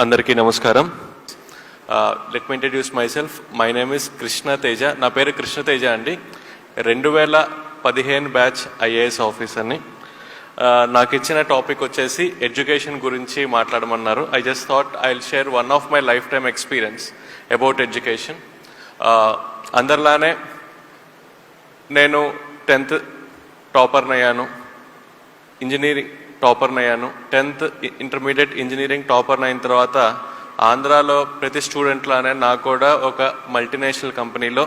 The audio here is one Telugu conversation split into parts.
అందరికీ నమస్కారం. Let me introduce my self. My name is Krishna Teja. నా పేరు కృష్ణ తేజ అండి. 2015 బ్యాచ్ ఐఏఎస్ ఆఫీసర్ని. నాకు ఇచ్చిన టాపిక్ వచ్చేసి ఎడ్యుకేషన్ గురించి మాట్లాడమన్నారు. I just thought I will share one of my life time experience about education. అందరిలానే నేను 10th టాపర్నయ్యాను, ఇంజనీరింగ్ టాపర్నయ్యాను. 10th ఇంటర్మీడియట్ ఇంజనీరింగ్ టాపర్న అయిన తర్వాత ఆంధ్రాలో ప్రతి స్టూడెంట్లానే నాకు కూడా ఒక మల్టీనేషనల్ కంపెనీలో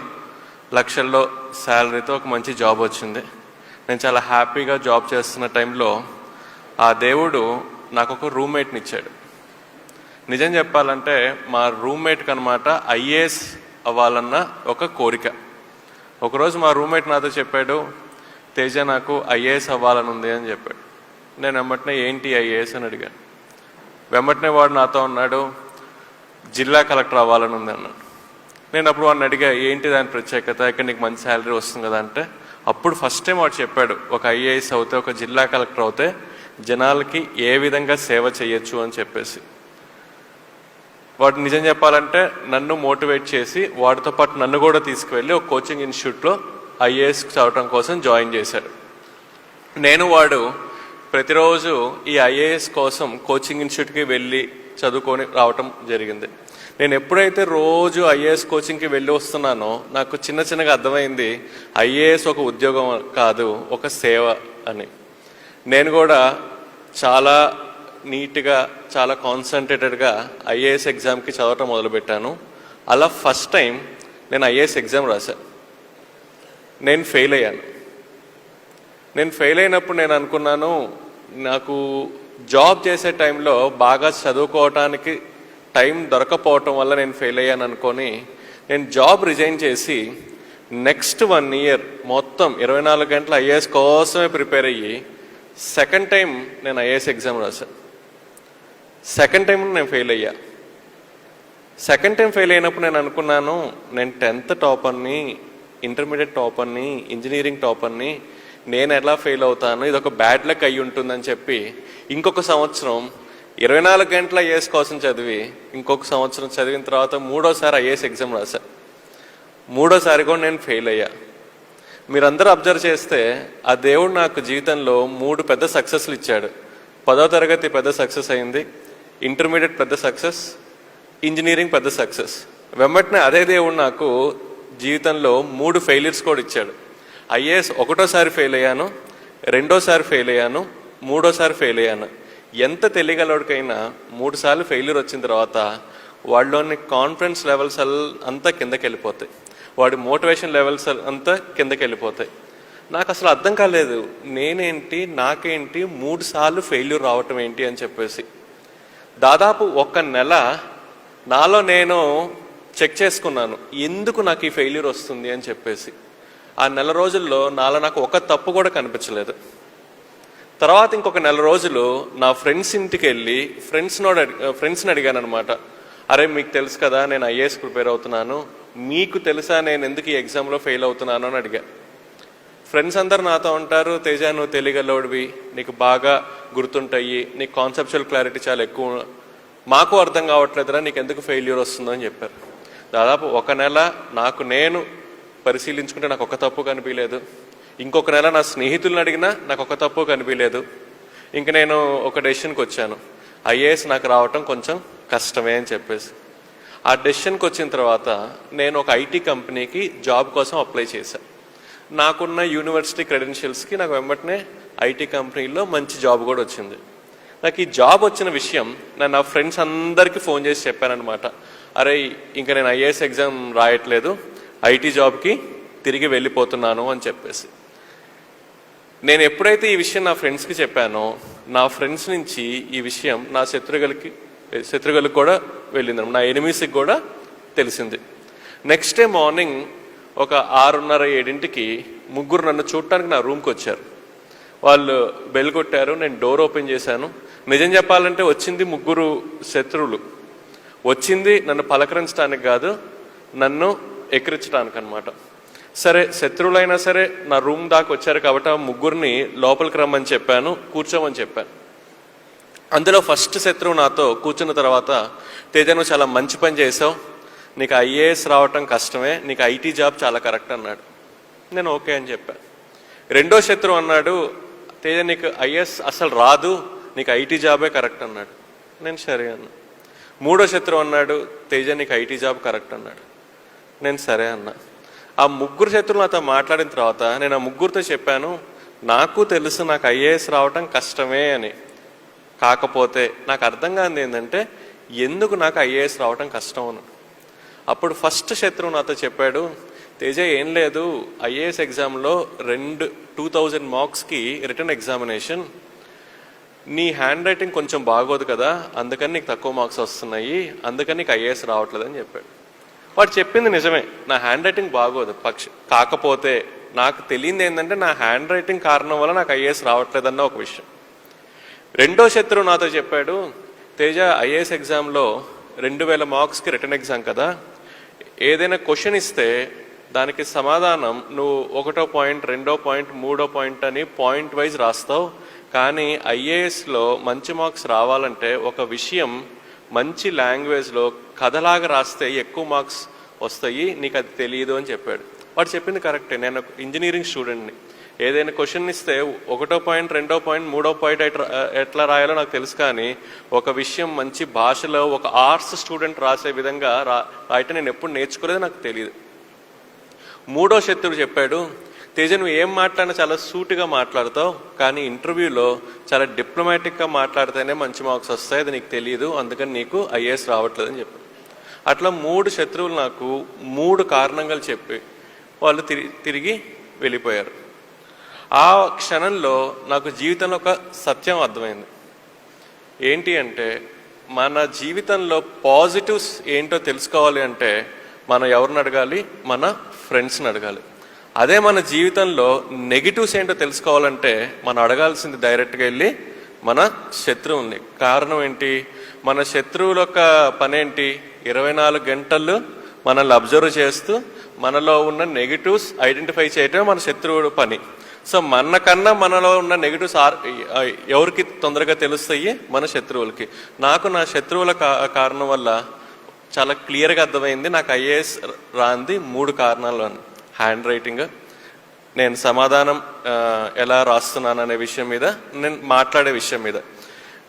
లక్షల్లో శాలరీతో ఒక మంచి జాబ్ వచ్చింది. నేను చాలా హ్యాపీగా జాబ్ చేస్తున్న టైంలో ఆ దేవుడు నాకు ఒక రూమ్మేట్ని ఇచ్చాడు. నిజం చెప్పాలంటే మా రూమ్మేట్కి అనమాట ఐఏఎస్ అవ్వాలన్న ఒక కోరిక. ఒకరోజు మా రూమ్మేట్ నాతో చెప్పాడు, తేజ నాకు ఐఏఎస్ అవ్వాలని ఉంది అని చెప్పాడు. నేను వెంబటనే ఏంటి ఐఏఎస్ అని అడిగాను. వెంబటనే వాడు నాతో అన్నాడు, జిల్లా కలెక్టర్ అవ్వాలని ఉంది అన్నాడు. నేను అప్పుడు వాడిని అడిగా, ఏంటి దాని ప్రత్యేకత, ఇక్కడ నీకు మంచి శాలరీ వస్తుంది కదా అంటే, అప్పుడు ఫస్ట్ టైం వాడు చెప్పాడు, ఒక ఐఏఎస్ అవుతే, ఒక జిల్లా కలెక్టర్ అవుతే జనాలకి ఏ విధంగా సేవ చేయొచ్చు అని చెప్పేసి. వాడు నిజం చెప్పాలంటే నన్ను మోటివేట్ చేసి వాడితో పాటు నన్ను కూడా తీసుకువెళ్ళి ఒక కోచింగ్ ఇన్స్టిట్యూట్లో ఐఏఎస్ చదవటం కోసం జాయిన్ చేశాడు. నేను వాడు ప్రతిరోజు ఈ ఐఏఎస్ కోసం కోచింగ్ ఇన్స్టిట్యూట్కి వెళ్ళి చదువుకొని రావటం జరిగింది. నేను ఎప్పుడైతే రోజు ఐఏఎస్ కోచింగ్కి వెళ్ళి వస్తున్నానో నాకు చిన్నగా అర్థమైంది, ఐఏఎస్ ఒక ఉద్యోగం కాదు, ఒక సేవ అని. నేను కూడా చాలా నీట్గా, చాలా కాన్సన్ట్రేటెడ్గా ఐఏఎస్ ఎగ్జామ్కి చదవటం మొదలుపెట్టాను. అలా ఫస్ట్ టైం నేను ఐఏఎస్ ఎగ్జామ్ రాశాను. నేను ఫెయిల్ అయ్యాను. నేను ఫెయిల్ అయినప్పుడు నేను అనుకున్నాను, నాకు జాబ్ చేసే టైంలో బాగా చదువుకోవటానికి టైం దొరకపోవటం వల్ల నేను ఫెయిల్ అయ్యాను అనుకొని నేను జాబ్ రిజైన్ చేసి నెక్స్ట్ 1 year మొత్తం 24 గంటలు ఐఏఎస్ కోసమే ప్రిపేర్ అయ్యి సెకండ్ టైం నేను ఐఏఎస్ ఎగ్జామ్ రాశాను. సెకండ్ టైం నేను ఫెయిల్ అయ్యా. సెకండ్ టైం ఫెయిల్ అయినప్పుడు నేను అనుకున్నాను, నేను 10th టాపర్ని, ఇంటర్మీడియట్ టాపర్ని, ఇంజనీరింగ్ టాపర్ని, నేను ఎలా ఫెయిల్ అవుతాను, ఇది ఒక బ్యాడ్ లక్ అయ్యి ఉంటుందని చెప్పి ఇంకొక సంవత్సరం 24 గంటల ఐఏఎస్ కోసం చదివి ఇంకొక సంవత్సరం చదివిన తర్వాత 3వసారి ఐఏఎస్ ఎగ్జామ్ రాశా. 3వసారి కూడా నేను ఫెయిల్ అయ్యా. మీరందరూ అబ్జర్వ్ చేస్తే ఆ దేవుడు నాకు జీవితంలో 3 పెద్ద సక్సెస్లు ఇచ్చాడు. 10వ తరగతి పెద్ద సక్సెస్ అయింది, ఇంటర్మీడియట్ పెద్ద సక్సెస్, ఇంజనీరింగ్ పెద్ద సక్సెస్. వెంబటనే అదే దేవుడు నాకు జీవితంలో 3 ఫెయిల్యూర్స్ కూడా ఇచ్చాడు. ఐఏఎస్ 1వసారి ఫెయిల్ అయ్యాను, 2వసారి ఫెయిల్ అయ్యాను, 3వసారి ఫెయిల్ అయ్యాను. ఎంత తెలియగలవాడికైనా 3 సార్లు ఫెయిల్యూర్ వచ్చిన తర్వాత వాళ్ళలోని కాన్ఫిడెన్స్ లెవెల్స్ అంతా కిందకి వెళ్ళిపోతాయి, వాడి మోటివేషన్ లెవెల్స్ అంతా కిందకి వెళ్ళిపోతాయి. నాకు అసలు అర్థం కాలేదు, నేనేంటి, నాకేంటి 3 సార్లు ఫెయిల్యూర్ రావటం ఏంటి అని చెప్పేసి. దాదాపు 1 నెల నాలో నేను చెక్ చేసుకున్నాను, ఎందుకు నాకు ఈ ఫెయిల్యూర్ వస్తుంది అని చెప్పేసి. ఆ నెల రోజుల్లో నాలో నాకు ఒక తప్పు కూడా కనిపించలేదు. తర్వాత ఇంకొక నెల రోజులు నా ఫ్రెండ్స్ ఇంటికి వెళ్ళి ఫ్రెండ్స్ని అడిగాను అనమాట, అరే మీకు తెలుసు కదా నేను ఐఏఎస్ ప్రిపేర్ అవుతున్నాను, మీకు తెలుసా నేను ఎందుకు ఈ ఎగ్జామ్లో ఫెయిల్ అవుతున్నాను అని అడిగా. ఫ్రెండ్స్ అందరు నాతో ఉంటారు, తేజ నువ్వు తెలియగలవాడివి, నీకు బాగా గుర్తుంటాయి, నీకు కాన్సెప్చువల్ క్లారిటీ చాలా ఎక్కువ, మాకు అర్థం కావట్లేదురా నీకు ఎందుకు ఫెయిల్యూర్ వస్తుందో అని చెప్పారు. దాదాపు 1 నెల నాకు నేను పరిశీలించుకుంటే నాకు ఒక తప్పు కనిపించలేదు. ఇంకొక నెల నా స్నేహితులను అడిగినా నాకు ఒక తప్పు కనిపించలేదు. ఇంక నేను ఒక డెసిషన్కి వచ్చాను, ఐఏఎస్ నాకు రావటం కొంచెం కష్టమే అని చెప్పేసి. ఆ డెసిషన్కి వచ్చిన తర్వాత నేను ఒక ఐటీ కంపెనీకి జాబ్ కోసం అప్లై చేశాను. నాకున్న యూనివర్సిటీ క్రెడెన్షియల్స్కి నాకు వెంబటనే ఐటీ కంపెనీలో మంచి జాబ్ కూడా వచ్చింది. నాకు ఈ జాబ్ వచ్చిన విషయం నేను నా ఫ్రెండ్స్ అందరికీ ఫోన్ చేసి చెప్పానమాట, అరే ఇంకా నేను ఐఏఎస్ ఎగ్జామ్ రాయట్లేదు, ఐటీ జాబ్కి తిరిగి వెళ్ళిపోతున్నాను అని చెప్పేసి. నేను ఎప్పుడైతే ఈ విషయం నా ఫ్రెండ్స్కి చెప్పానో నా ఫ్రెండ్స్ నుంచి ఈ విషయం నా శత్రువులకు కూడా వెళ్ళింది, నా ఎనిమీస్కి కూడా తెలిసింది. నెక్స్ట్ డే మార్నింగ్ ఒక 6:30-7కి 3 నన్ను చూడటానికి నా రూమ్కి వచ్చారు. వాళ్ళు బెల్ కొట్టారు, నేను డోర్ ఓపెన్ చేశాను. నిజం చెప్పాలంటే వచ్చింది 3 శత్రువులు. వచ్చింది నన్ను పలకరించడానికి కాదు, నన్ను ఎక్కిరించడానికి అనమాట. సరే శత్రువులైనా సరే నా రూమ్ దాకా వచ్చారు కాబట్టి ఆ 3 లోపలికి రమ్మని చెప్పాను, కూర్చోమని చెప్పాను. అందులో ఫస్ట్ శత్రువు నాతో కూర్చున్న తర్వాత, తేజ నువ్వు చాలా మంచి పని చేసావు, నీకు ఐఏఎస్ రావటం కష్టమే, నీకు ఐటీ జాబ్ చాలా కరెక్ట్ అన్నాడు. నేను ఓకే అని చెప్పాను. రెండో శత్రువు అన్నాడు, తేజ నీకు ఐఏఎస్ అసలు రాదు, నీకు ఐటీ జాబే కరెక్ట్ అన్నాడు. నేను సరే అన్నా. మూడో శత్రువు అన్నాడు, తేజ నీకు ఐటీ జాబ్ కరెక్ట్ అన్నాడు. నేను సరే అన్నా. ఆ ముగ్గురు శత్రువులు నాతో మాట్లాడిన తర్వాత నేను ఆ ముగ్గురితో చెప్పాను, నాకు తెలుసు నాకు ఐఏఎస్ రావటం కష్టమే అని. కాకపోతే నాకు అర్థం కానిది ఏంటంటే ఎందుకు నాకు ఐఏఎస్ రావటం కష్టం అని. అప్పుడు ఫస్ట్ శత్రువు నాతో చెప్పాడు, తేజ ఏం లేదు, ఐఏఎస్ ఎగ్జామ్లో 2000 మార్క్స్కి రిటర్న్ ఎగ్జామినేషన్, నీ హ్యాండ్ రైటింగ్ కొంచెం బాగోదు కదా, అందుకని నీకు తక్కువ మార్క్స్ వస్తున్నాయి, అందుకని నీకు ఐఏఎస్ రావట్లేదని చెప్పాడు. వాడు చెప్పింది నిజమే, నా హ్యాండ్ రైటింగ్ బాగోదు, కాకపోతే నాకు తెలియంది ఏంటంటే నా హ్యాండ్ రైటింగ్ కారణం వల్ల నాకు ఐఏఎస్ రావట్లేదన్న ఒక విషయం. రెండో శత్రువు నాతో చెప్పాడు, తేజ ఐఏఎస్ ఎగ్జామ్లో 2000 మార్క్స్కి రిటర్న్ ఎగ్జామ్ కదా, ఏదైనా క్వశ్చన్ ఇస్తే దానికి సమాధానం నువ్వు 1వ పాయింట్ 2వ పాయింట్ 3వ పాయింట్ అని పాయింట్ వైజ్ రాస్తావు, కానీ ఐఏఎస్లో మంచి మార్క్స్ రావాలంటే ఒక విషయం మంచి లాంగ్వేజ్లో కథలాగా రాస్తే ఎక్కువ మార్క్స్ వస్తాయి, నీకు అది తెలియదు అని చెప్పాడు. వాడు చెప్పింది కరెక్టే. నేను ఇంజనీరింగ్ స్టూడెంట్ని, ఏదైనా క్వశ్చన్ ఇస్తే 1వ పాయింట్ 2వ పాయింట్ 3వ పాయింట్ ఎట్లా రాయాలో నాకు తెలుసు, కానీ ఒక విషయం మంచి భాషలో ఒక ఆర్ట్స్ స్టూడెంట్ రాసే విధంగా రాయటం నేను ఎప్పుడు నేర్చుకోలేదు, నాకు తెలియదు. మూడో శత్రువు చెప్పాడు, తేజ నువ్వు ఏం మాట్లాడినా చాలా సూటిగా మాట్లాడతావు, కానీ ఇంటర్వ్యూలో చాలా డిప్లొమాటిక్గా మాట్లాడితేనే మంచి మార్క్స్ వస్తాయి, అది నీకు తెలియదు, అందుకని నీకు ఐఏఎస్ రావట్లేదని చెప్పాడు. అట్లా 3 శత్రువులు నాకు 3 కారణాలు చెప్పి వాళ్ళు తిరిగి వెళ్ళిపోయారు. ఆ క్షణంలో నాకు జీవితంలో ఒక సత్యం అర్థమైంది. ఏంటి అంటే మన జీవితంలో పాజిటివ్స్ ఏంటో తెలుసుకోవాలి అంటే మనం ఎవరిని అడగాలి? మన ఫ్రెండ్స్ని అడగాలి. అదే మన జీవితంలో నెగిటివ్స్ ఏంటో తెలుసుకోవాలంటే మనం అడగాల్సింది డైరెక్ట్గా వెళ్ళి మన శత్రువుల్ని. కారణం ఏంటి? మన శత్రువుల యొక్క పని ఏంటి? 24 గంటలు మనల్ని అబ్జర్వ్ చేస్తూ మనలో ఉన్న నెగిటివ్స్ ఐడెంటిఫై చేయటమే మన శత్రువుల పని. సో మనకన్నా మనలో ఉన్న నెగిటివ్స్ ఎవరికి తొందరగా తెలుస్తాయి? మన శత్రువులకి. నాకు నా శత్రువుల కారణం వల్ల చాలా క్లియర్గా అర్థమైంది నాకు ఐఏఎస్ రాంది 3 కారణాలు అని. హ్యాండ్ రైటింగ్, నేను సమాధానం ఎలా రాస్తున్నాను అనే విషయం మీద, నేను మాట్లాడే విషయం మీద.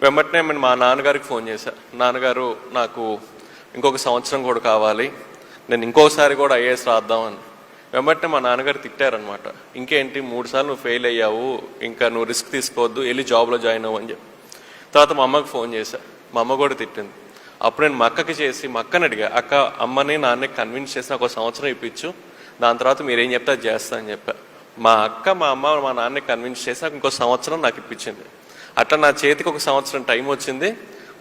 వెంబటనే నేను మా నాన్నగారికి ఫోన్ చేశాను. నాన్నగారు నాకు ఇంకొక సంవత్సరం కూడా కావాలి, నేను ఇంకోసారి కూడా ఐఏఎస్ రాద్దామని. వెంబటనే మా నాన్నగారు తిట్టారనమాట. ఇంకేంటి 3 సార్లు నువ్వు ఫెయిల్ అయ్యావు, ఇంకా నువ్వు రిస్క్ తీసుకోవద్దు, వెళ్ళి జాబ్లో జాయిన్ అవ్వు అని చెప్పి. తర్వాత మా అమ్మకి ఫోన్ చేశా, మా అమ్మ కూడా తిట్టింది. అప్పుడు నేను మా అక్కకి చేసి మా అక్కని అడిగా, అక్క అమ్మని నాన్నకి కన్విన్స్ చేసి నాకు 1 సంవత్సరం ఇప్పించు, దాని తర్వాత మీరేం చెప్తే అది చేస్తా అని చెప్పా. మా అక్క మా అమ్మ మా నాన్నని కన్విన్స్ చేసి నాకు 1 సంవత్సరం నాకు ఇప్పించింది. అట్లా నా చేతికి 1 సంవత్సరం టైం వచ్చింది.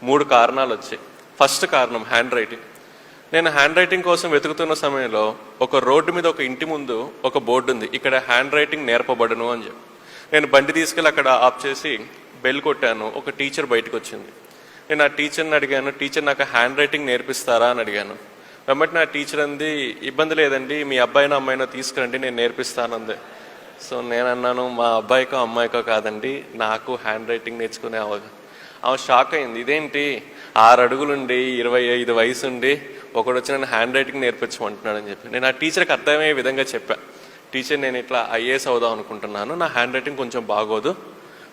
3 కారణాలు వచ్చాయి. ఫస్ట్ కారణం హ్యాండ్ రైటింగ్. నేను హ్యాండ్ రైటింగ్ కోసం వెతుకుతున్న సమయంలో ఒక రోడ్డు మీద ఒక ఇంటి ముందు ఒక బోర్డు ఉంది, ఇక్కడ హ్యాండ్ రైటింగ్ నేర్పబడును అని చెప్పి. నేను బండి తీసుకెళ్ళి అక్కడ ఆఫ్ చేసి బెల్ కొట్టాను. ఒక టీచర్ బయటకు వచ్చింది. నేను ఆ టీచర్ని అడిగాను, టీచర్ నాకు హ్యాండ్ రైటింగ్ నేర్పిస్తారా అని అడిగాను. వెంబటి నా టీచర్ అంది, ఇబ్బంది లేదండి, మీ అబ్బాయినో అమ్మాయినో తీసుకురండి, నేను నేర్పిస్తానంది. సో నేను అన్నాను, మా అబ్బాయికో అమ్మాయికో కాదండి, నాకు హ్యాండ్ రైటింగ్ నేర్చుకునే ఆమె షాక్ అయింది. ఇదేంటి 6 అడుగులుండి 25 వయసు ఉండి ఒకడు వచ్చి నేను హ్యాండ్ రైటింగ్ నేర్పించమంటున్నాడు అని చెప్పి. నేను ఆ టీచర్కి అర్థమయ్యే విధంగా చెప్పా, టీచర్ నేను ఇట్లా ఐఏఎస్ అవుదాం అనుకుంటున్నాను, నా హ్యాండ్ రైటింగ్ కొంచెం బాగోదు,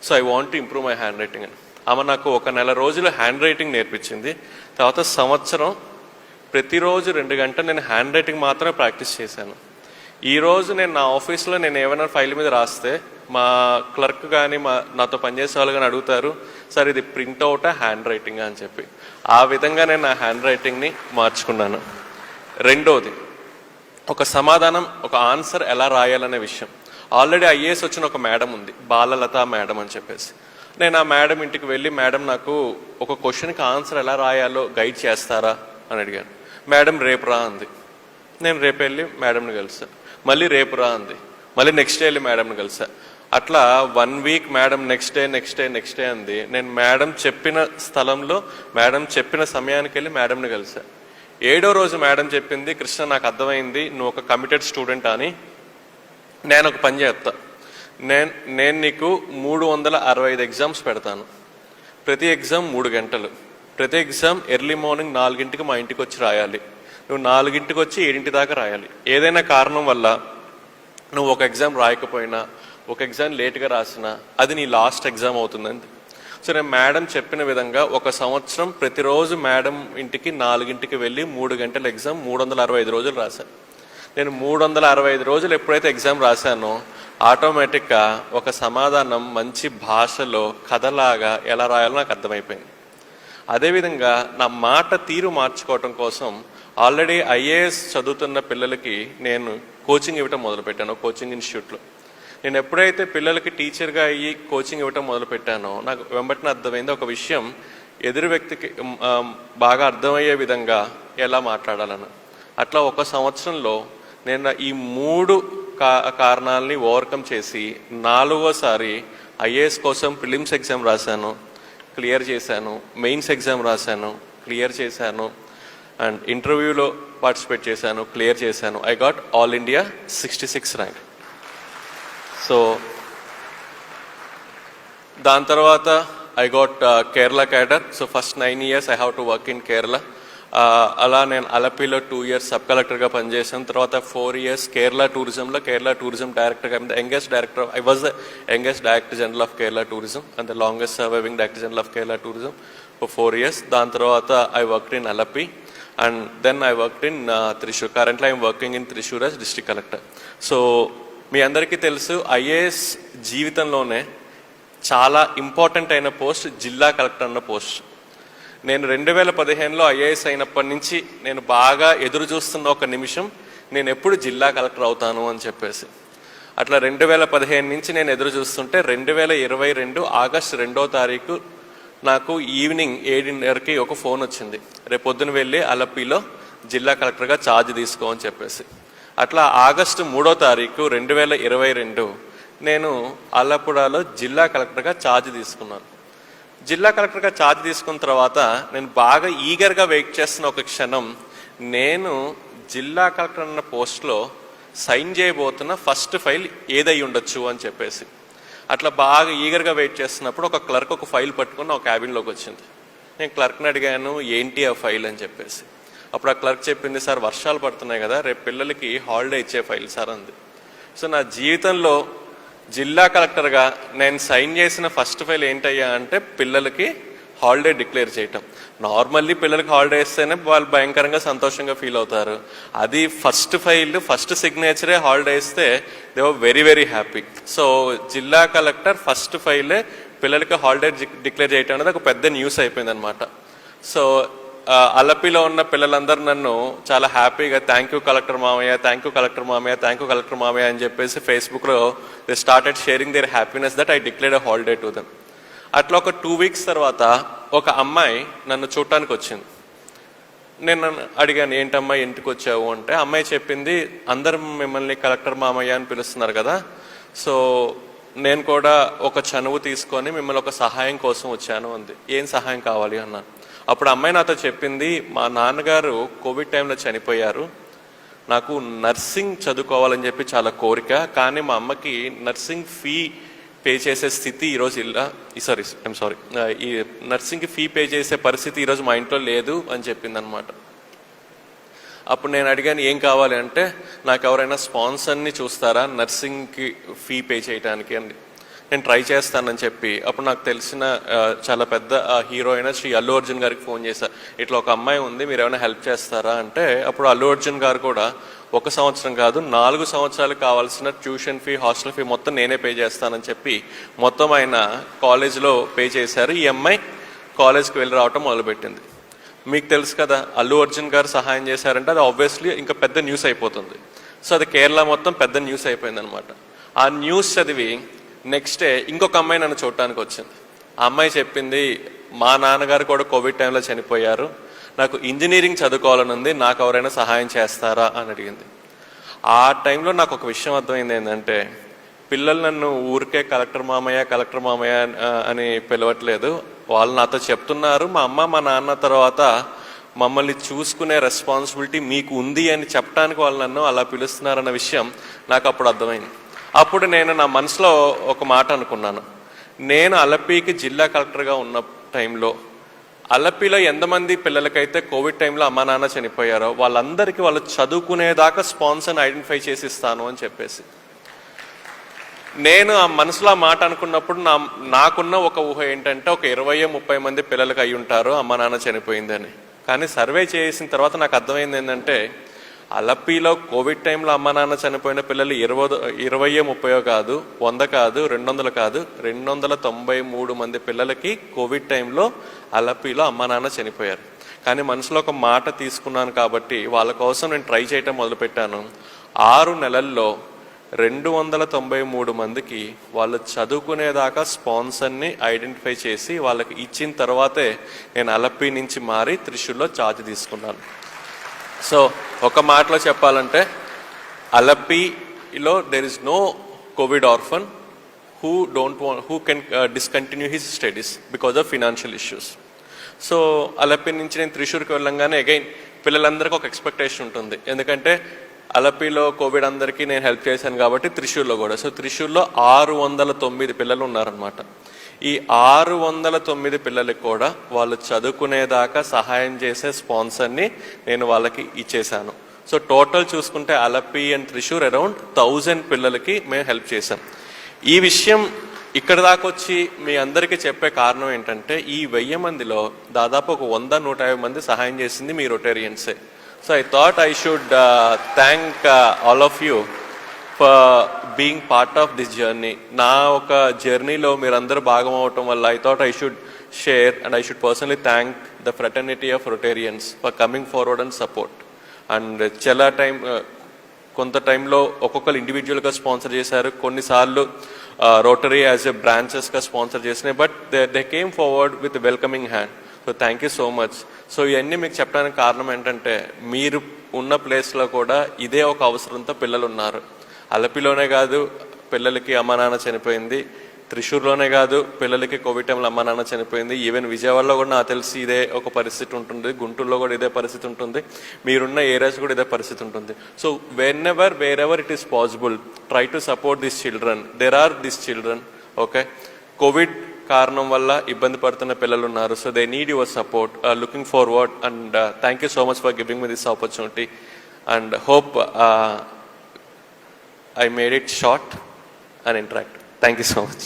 so I want to improve my hand writing అని. ఆమె నాకు 1 నెల రోజులు హ్యాండ్ రైటింగ్ నేర్పించింది. తర్వాత సంవత్సరం ప్రతిరోజు 2 గంటలు నేను హ్యాండ్ రైటింగ్ మాత్రమే ప్రాక్టీస్ చేశాను. ఈరోజు నేను నా ఆఫీస్లో నేను ఏమైనా ఫైల్ మీద రాస్తే మా క్లర్క్ కానీ నాతో పనిచేసే వాళ్ళు కానీ అడుగుతారు, సార్ ఇది ప్రింట్అవుటా హ్యాండ్ రైటింగ్ అని చెప్పి. ఆ విధంగా నేను నా హ్యాండ్ రైటింగ్ని మార్చుకున్నాను. రెండోది, ఒక సమాధానం ఒక ఆన్సర్ ఎలా రాయాలనే విషయం. ఆల్రెడీ ఐఏఎస్ వచ్చిన ఒక మేడం ఉంది, బాలలత మేడం అని చెప్పేసి. నేను ఆ మేడం ఇంటికి వెళ్ళి, మేడం నాకు ఒక క్వశ్చన్కి ఆన్సర్ ఎలా రాయాలో గైడ్ చేస్తారా అని అడిగాను. మేడం రేపు రా అంది. నేను రేపు వెళ్ళి మేడంని కలిసా. మళ్ళీ రేపు రా అంది. మళ్ళీ నెక్స్ట్ డే వెళ్ళి మేడంని కలిసా. అట్లా 1 వీక్ మేడం నెక్స్ట్ డే అంది. నేను మేడం చెప్పిన స్థలంలో మేడం చెప్పిన సమయానికి వెళ్ళి మేడంని కలిసా. 7వ రోజు మేడం చెప్పింది, కృష్ణ నాకు అర్థమైంది నువ్వు ఒక కమిటెడ్ స్టూడెంట్ అని, నేను ఒక పని చేస్తా, నేను నీకు 365 ఎగ్జామ్స్ పెడతాను, ప్రతి ఎగ్జామ్ 3 గంటలు, ప్రతి ఎగ్జామ్ ఎర్లీ మార్నింగ్ 4ంటికి మా ఇంటికి వచ్చి రాయాలి. నువ్వు 4ంటికి వచ్చి 7 దాకా రాయాలి. ఏదైనా కారణం వల్ల నువ్వు ఒక ఎగ్జామ్ రాయకపోయినా, ఒక ఎగ్జామ్ లేట్గా రాసినా అది నీ లాస్ట్ ఎగ్జామ్ అవుతుందండి. సో నేను మేడం చెప్పిన విధంగా 1 సంవత్సరం ప్రతిరోజు మేడం ఇంటికి 4ంటికి వెళ్ళి 3 గంటల ఎగ్జామ్ 365 రోజులు రాశాను. నేను 365 రోజులు ఎప్పుడైతే ఎగ్జామ్ రాశానో ఆటోమేటిక్గా ఒక సమాధానం మంచి భాషలో కథలాగా ఎలా రాయాలో నాకు అర్థమైపోయింది. అదేవిధంగా నా మాట తీరు మార్చుకోవటం కోసం ఆల్రెడీ ఐఏఎస్ చదువుతున్న పిల్లలకి నేను కోచింగ్ ఇవ్వటం మొదలుపెట్టాను కోచింగ్ ఇన్స్టిట్యూట్లో. నేను ఎప్పుడైతే పిల్లలకి టీచర్గా అయ్యి కోచింగ్ ఇవ్వటం మొదలుపెట్టానో నాకు వెంబటిన అర్థమైంది ఒక విషయం, ఎదురు వ్యక్తికి బాగా అర్థమయ్యే విధంగా ఎలా మాట్లాడాలను. అట్లా 1 సంవత్సరంలో నేను ఈ 3 కారణాలని ఓవర్కమ్ చేసి 4వసారి ఐఏఎస్ కోసం ప్రిలిమ్స్ ఎగ్జామ్ రాశాను, క్లియర్ చేశాను. మెయిన్స్ ఎగ్జామ్ రాశాను, క్లియర్ చేశాను. అండ్ ఇంటర్వ్యూలో పార్టిసిపేట్ చేశాను, క్లియర్ చేశాను. I got all India 66 rank. So దాని తర్వాత I got Kerala cadre. So first 9 years I have to work in Kerala. అలా నేను అలపిలో 2 years సబ్ కలెక్టర్గా పనిచేశాను. తర్వాత 4 years కేరళ టూరిజం డైరెక్టర్గా. Youngest director, I was the youngest director general of Kerala tourism and the longest surviving director general of Kerala tourism for 4 years. దాని తర్వాత I worked in Alleppey and then I worked in Thrissur. Currently I'm working in Thrissur as district collector. So మీ అందరికీ తెలుసు ఐఏఎస్ జీవితంలోనే చాలా ఇంపార్టెంట్ అయిన పోస్ట్ జిల్లా కలెక్టర్ అన్న పోస్ట్. నేను 2015లో ఐఏఎస్ అయినప్పటి నుంచి నేను బాగా ఎదురు చూస్తున్న ఒక నిమిషం, నేను ఎప్పుడు జిల్లా కలెక్టర్ అవుతాను అని చెప్పేసి. అట్లా 2015 నుంచి నేను ఎదురు చూస్తుంటే 2022 ఆగస్టు 2వ తారీఖు నాకు ఈవినింగ్ 7:30కి ఒక ఫోన్ వచ్చింది, రేపొద్దున వెళ్ళి అలపిలో జిల్లా కలెక్టర్గా ఛార్జ్ తీసుకో అని చెప్పేసి. అట్లా ఆగస్టు 3వ తారీఖు 2022 నేను అల్లపుడాలో జిల్లా కలెక్టర్గా ఛార్జ్ తీసుకున్నాను. జిల్లా కలెక్టర్గా ఛార్జ్ తీసుకున్న తర్వాత నేను బాగా ఈగర్గా వెయిట్ చేస్తున్న ఒక క్షణం, నేను జిల్లా కలెక్టర్ అన్న పోస్ట్లో సైన్ చేయబోతున్న ఫస్ట్ ఫైల్ ఏదై ఉండొచ్చు అని చెప్పేసి. అట్లా బాగా ఈగర్గా వెయిట్ చేస్తున్నప్పుడు ఒక క్లర్క్ ఒక ఫైల్ పట్టుకుని ఒక క్యాబిన్లోకి వచ్చింది. నేను క్లర్క్ని అడిగాను ఏంటి ఆ ఫైల్ అని చెప్పేసి. అప్పుడు ఆ క్లర్క్ చెప్పింది, సార్ వర్షాలు పడుతున్నాయి కదా, రేపు పిల్లలకి హాలిడే ఇచ్చే ఫైల్ సార్ అంది. సో నా జీవితంలో జిల్లా కలెక్టర్గా నేను సైన్ చేసిన ఫస్ట్ ఫైల్ ఏంటయ్యా అంటే పిల్లలకి హాలిడే డిక్లేర్ చేయటం. నార్మల్లీ పిల్లలకి హాలిడే ఇస్తేనే వాళ్ళు భయంకరంగా సంతోషంగా ఫీల్ అవుతారు. అది ఫస్ట్ ఫైల్, ఫస్ట్ సిగ్నేచరే హాలిడే ఇస్తే they were very very happy. So జిల్లా కలెక్టర్ ఫస్ట్ ఫైలే పిల్లలకి హాలిడే డిక్లేర్ చేయటం అనేది ఒక పెద్ద న్యూస్ అయిపోయింది అనమాట. సో అలపిలో ఉన్న పిల్లలందరూ నన్ను చాలా హ్యాపీగా థ్యాంక్ యూ కలెక్టర్ మామయ్య అని చెప్పేసి ఫేస్బుక్లో they started sharing their happiness that I declared a holiday to them. అట్లా ఒక 2 weeks తర్వాత ఒక అమ్మాయి నన్ను చూడటానికి వచ్చింది. నేను అడిగాను ఏంటమ్మాయి ఇంటికి వచ్చావు అంటే, అమ్మాయి చెప్పింది అందరూ మిమ్మల్ని కలెక్టర్ మామయ్య అని పిలుస్తున్నారు కదా, సో నేను కూడా ఒక చనువు తీసుకొని మిమ్మల్ని ఒక సహాయం కోసం వచ్చాను అంది. ఏం సహాయం కావాలి అన్నాను. అప్పుడు అమ్మాయి నాతో చెప్పింది, మా నాన్నగారు కోవిడ్ టైంలో చనిపోయారు, నాకు నర్సింగ్ చదువుకోవాలని చెప్పి చాలా కోరిక, కానీ మా అమ్మకి నర్సింగ్ ఫీ పే చేసే స్థితి ఈరోజు ఈ నర్సింగ్కి ఫీ పే చేసే పరిస్థితి ఈరోజు మా ఇంట్లో లేదు అని చెప్పింది అనమాట. అప్పుడు నేను అడిగాను ఏం కావాలి అంటే, నాకు ఎవరైనా స్పాన్సర్ని చూస్తారా నర్సింగ్కి ఫీ పే చేయడానికి అండి, నేను ట్రై చేస్తానని చెప్పి. అప్పుడు నాకు తెలిసిన చాలా పెద్ద హీరో అయిన శ్రీ అల్లు అర్జున్ గారికి ఫోన్ చేశా, ఇట్లా ఒక అమ్మాయి ఉంది మీరు ఏమైనా హెల్ప్ చేస్తారా అంటే, అప్పుడు అల్లు అర్జున్ గారు కూడా 1 సంవత్సరం కాదు 4 సంవత్సరాలు కావాల్సిన ట్యూషన్ ఫీ, హాస్టల్ ఫీ మొత్తం నేనే పే చేస్తానని చెప్పి మొత్తం ఆయన కాలేజ్లో పే చేశారు. ఈ అమ్మాయి కాలేజ్కి వెళ్ళి రావటం మొదలుపెట్టింది. మీకు తెలుసు కదా, అల్లు అర్జున్ గారు సహాయం చేశారంటే అది ఆబ్వియస్లీ ఇంకా పెద్ద న్యూస్ అయిపోతుంది. సో అది కేరళ మొత్తం పెద్ద న్యూస్ అయిపోయింది అనమాట. ఆ న్యూస్ చదివి నెక్స్ట్ డే ఇంకొక అమ్మాయి నన్ను చూడటానికి వచ్చింది. ఆ అమ్మాయి చెప్పింది, మా నాన్నగారు కూడా కోవిడ్ టైంలో చనిపోయారు, నాకు ఇంజనీరింగ్ చదువుకోవాలని ఉంది, నాకు ఎవరైనా సహాయం చేస్తారా అని అడిగింది. ఆ టైంలో నాకు ఒక విషయం అర్థమైంది ఏంటంటే, పిల్లలు నన్ను ఊరికే కలెక్టర్ మామయ్య అని పిలవట్లేదు, వాళ్ళు నాతో చెప్తున్నారు మా అమ్మ మా నాన్న తర్వాత మమ్మల్ని చూసుకునే రెస్పాన్సిబిలిటీ మీకు ఉంది అని చెప్పడానికి వాళ్ళు నన్ను అలా పిలుస్తున్నారన్న విషయం నాకు అప్పుడు అర్థమైంది. అప్పుడు నేను నా మనసులో ఒక మాట అనుకున్నాను, నేను అలపికి జిల్లా కలెక్టర్గా టైంలో అలపిలో ఎంతమంది పిల్లలకైతే కోవిడ్ టైంలో అమ్మా నాన్న చనిపోయారో వాళ్ళందరికీ వాళ్ళు చదువుకునేదాకా స్పాన్సర్ని ఐడెంటిఫై చేసి ఇస్తాను అని చెప్పేసి నేను ఆ మనసులో ఆ మాట అనుకున్నప్పుడు నాకున్న ఒక ఊహ ఏంటంటే ఒక 20-30 మంది పిల్లలకి అయి ఉంటారు అమ్మ నాన్న చనిపోయిందని. కానీ సర్వే చేసిన తర్వాత నాకు అర్థమైంది ఏంటంటే అలపిలో కోవిడ్ టైంలో అమ్మ నాన్న చనిపోయిన పిల్లలు 20-30 కాదు, 100 కాదు, 200 కాదు, 293 మంది పిల్లలకి కోవిడ్ టైంలో అలపిలో అమ్మ నాన్న చనిపోయారు. కానీ మనసులో ఒక మాట తీసుకున్నాను కాబట్టి వాళ్ళ కోసం నేను ట్రై చేయటం మొదలుపెట్టాను. 6 నెలల్లో 293 మందికి వాళ్ళు చదువుకునేదాకా స్పాన్సర్ని ఐడెంటిఫై చేసి వాళ్ళకి ఇచ్చిన తర్వాతే నేను అలపి నుంచి మారి త్రిశూర్లో ఛార్జ్ తీసుకున్నాను. సో ఒక మాటలో చెప్పాలంటే అలపిలో there is no covid orphan who can discontinue his studies because of financial issues. So Alleppey నుంచి నేను త్రిశూర్కి వెళ్ళంగానే అగైన్ పిల్లలందరికీ ఒక ఎక్స్పెక్టేషన్ ఉంటుంది. ఎందుకంటే అలపిలో కోవిడ్ అందరికీ నేను హెల్ప్ చేశాను కాబట్టి త్రిశూర్లో కూడా. సో త్రిశూర్లో 609 పిల్లలు ఉన్నారనమాట. ఈ 609 పిల్లలకి కూడా వాళ్ళు చదువుకునేదాకా సహాయం చేసే స్పాన్సర్ని నేను వాళ్ళకి ఇచ్చేశాను. సో టోటల్ చూసుకుంటే అలపి అండ్ త్రిశూర్ అరౌండ్ 1000 పిల్లలకి మేము హెల్ప్ చేశాం. ఈ విషయం ఇక్కడ దాకా వచ్చి మీ అందరికీ చెప్పే కారణం ఏంటంటే ఈ 1000 మందిలో దాదాపు ఒక 100-150 మంది సహాయం చేసింది మీ రొటేరియన్సే. So I thought I should thank all of you for being part of this journey. నా ఒక జర్నీలో మీరందరూ భాగం అవటం వల్ల I thought I should share and I should personally thank the fraternity of Rotarians for coming forward and support. And చాలా కొంత టైంలో ఒక్కొక్కరు ఇండివిజువల్గా స్పాన్సర్ చేశారు, కొన్నిసార్లు రోటరీ యాజ్ ఎ బ్రాంచెస్గా స్పాన్సర్ చేసినాయి. But they came forward with welcoming hand. So thank you so much. So ఇవన్నీ మీకు చెప్పడానికి కారణం ఏంటంటే మీరు ఉన్న ప్లేస్లో కూడా ఇదే ఒక అవసరంతో పిల్లలు ఉన్నారు. అలపిలోనే కాదు పిల్లలకి అమ్మ నాన్న చనిపోయింది, త్రిశూర్లోనే కాదు పిల్లలకి కోవిడ్ టైంలో అమ్మ నాన్న చనిపోయింది. ఈవెన్ విజయవాడలో కూడా నాకు తెలిసి ఇదే ఒక పరిస్థితి ఉంటుంది, గుంటూరులో కూడా ఇదే పరిస్థితి ఉంటుంది, మీరున్న ఏరియాస్ కూడా ఇదే పరిస్థితి ఉంటుంది. So wherever it is possible try to support this children. There are this children. Okay, covid కారణం వల్ల ఇబ్బంది పడుతున్న పిల్లలు ఉన్నారు. So they need your support. Looking forward and thank you so much for giving me this opportunity and hope I made it short and interactive. Thank you so much.